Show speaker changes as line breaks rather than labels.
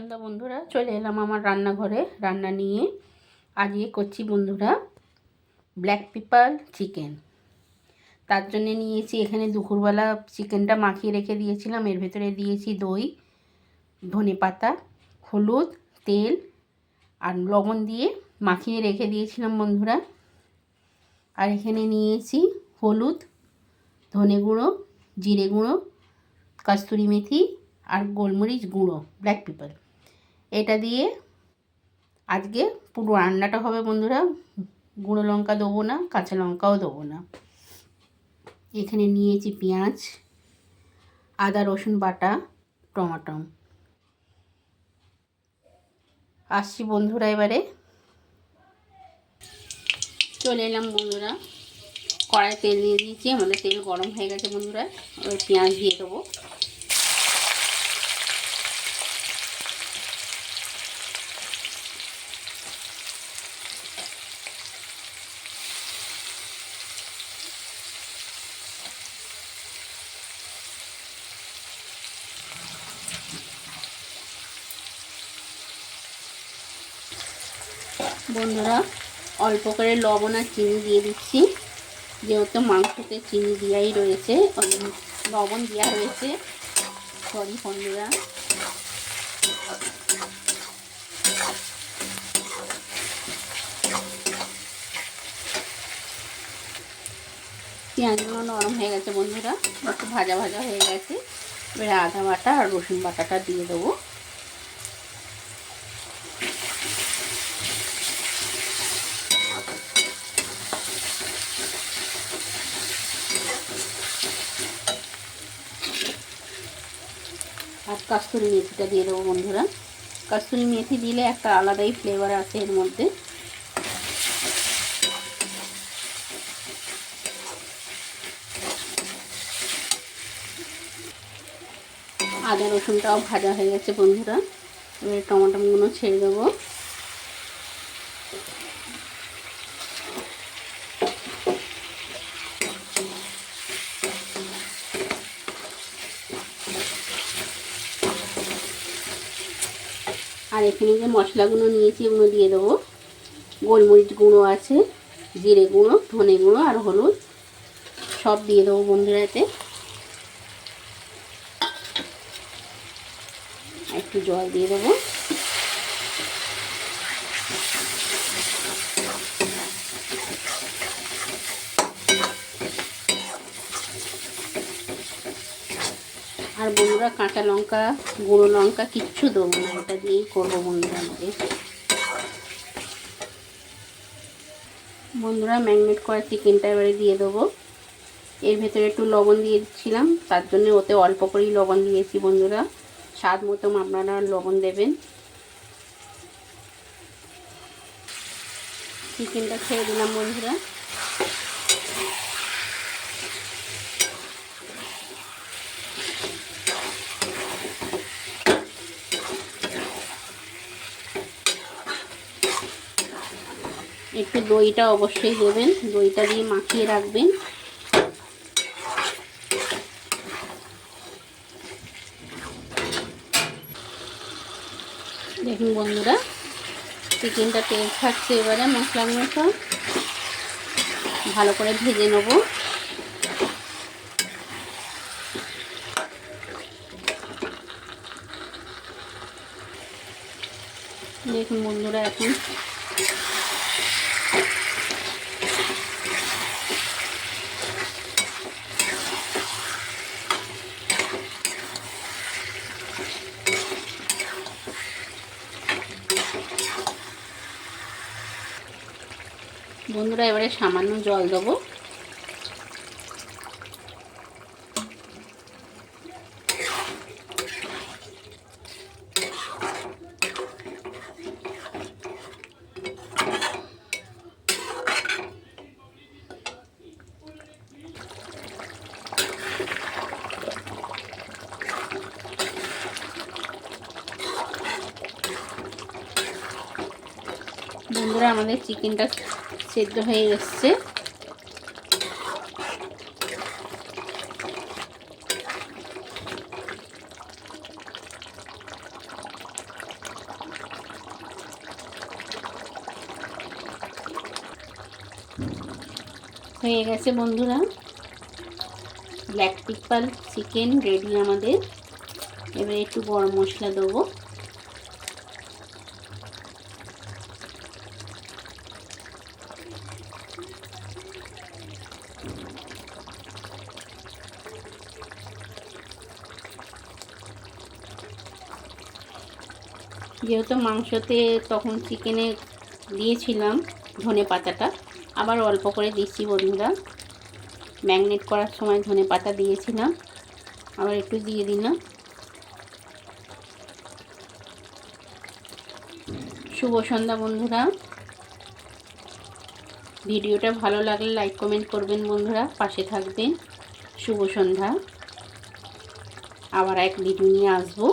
সন্ধ্যা বন্ধুরা, চলে এলাম আমার রান্নাঘরে রান্না নিয়ে। আজকে করছি বন্ধুরা ব্ল্যাক পেপার চিকেন। তার জন্য নিয়েছি এখানে দুপুরবেলা চিকেনটা মাখিয়ে রেখে দিয়েছিলাম। এর ভেতরে দিয়েছি দই, ধনেপাতা, হলুদ, তেল আর লবণ দিয়ে মাখিয়ে রেখে দিয়েছিলাম বন্ধুরা। আর এখানে নিয়েছি হলুদ, ধনে গুঁড়ো, জিরে গুঁড়ো, কস্তুরি মেথি আর গোলমরিচ গুঁড়ো, ব্ল্যাক পেপার। এটা দিয়ে আজকে পুরো রান্নাটা হবে বন্ধুরা। গুঁড়ো লঙ্কা দেবো না, কাঁচা লঙ্কাও দেবো না। এখানে নিয়েছি পেঁয়াজ, আদা রসুন বাটা, টমেটো। আসছি বন্ধুরা, এবারে চলে এলাম বন্ধুরা। কড়াই তেল দিয়ে দিয়েছি, আমাদের তেল গরম হয়ে গেছে বন্ধুরা। ওই পেঁয়াজ দিয়ে দেবো। বন্ধুরা অল্প করে লবণ আর চিনি দিয়ে দিচ্ছি, যেহেতু মাংসতে চিনি দেওয়াই রয়েছে, লবণ দেওয়া রয়েছে। সরি বন্ধুরা। পেঁয়াজগুলো নরম হয়ে গেছে বন্ধুরা, একটু ভাজা ভাজা হয়ে গেছে। এবারে আদা বাটা আর রসুন বাটাটা দিয়ে দেবো। আর কস্তুরি মেথিটা দিয়ে দেবো বন্ধুরা। কস্তুরি মেথি দিলে একটা আলাদাই ফ্লেভার আছে এর মধ্যে। আদা রসুনটাও ভাজা হয়ে গেছে বন্ধুরা। এবারে টমেটোগুলো ছেড়ে দেবো। আর এখানে যে মশলাগুলো নিয়েছি এগুলো দিয়ে দেবো। গোলমরিচ গুঁড়ো আছে, জিরে গুঁড়ো, ধনে গুঁড়ো আর হলুদ সব দিয়ে দেবো বন্ধুরা। এতে একটু জল দিয়ে দেবো। আর বন্ধুরা কাঁচা লঙ্কা, গুঁড়ো লঙ্কা কিচ্ছু দেবো না, এটা দিয়েই করবো বন্ধুরা। বন্ধুরা ম্যারিনেট করা চিকেনটা এবারে দিয়ে দেবো। এর ভেতরে একটু লবণ দিয়ে দিচ্ছিলাম, তার জন্য ওতে অল্প করেই লবণ দিয়েছি বন্ধুরা। স্বাদ মতো আপনারা লবণ দেবেন। চিকেনটা ছেড়ে দিলাম বন্ধুরা। একটু দইটা অবশ্যই দেবেন, দইটা দিয়ে মাখিয়ে রাখবেন। দেখুন বন্ধুরা চিকেনটা তেল ছাড়ছে। এবারে মশলাগুলো সব ভালো করে ভেজে নেব। দেখুন বন্ধুরা এখন বন্ধুরা এবারে সামান্য জল দেবো। বন্ধুরা আমাদের চিকেনটা সেদ্ধ হয়ে এসছে। হয়ে গেছে বন্ধুরা, ব্ল্যাক পিপল চিকেন রেডি আমাদের। এবার একটু গরম মশলা দেবো। যেহেতু মাংসতে তখন চিকেনে দিয়েছিলাম ধনে পাতাটা, আবার অল্প করে দিচ্ছি বন্ধুরা। ম্যারিনেট করার সময় ধনে পাতা দিয়েছিলাম, আবার একটু দিয়ে দিলাম। শুভ সন্ধ্যা বন্ধুরা। ভিডিওটা ভালো লাগলে লাইক কমেন্ট করবেন বন্ধুরা, পাশে থাকবেন। শুভ সন্ধ্যা। আবার এক ভিডিও নিয়ে আসবো।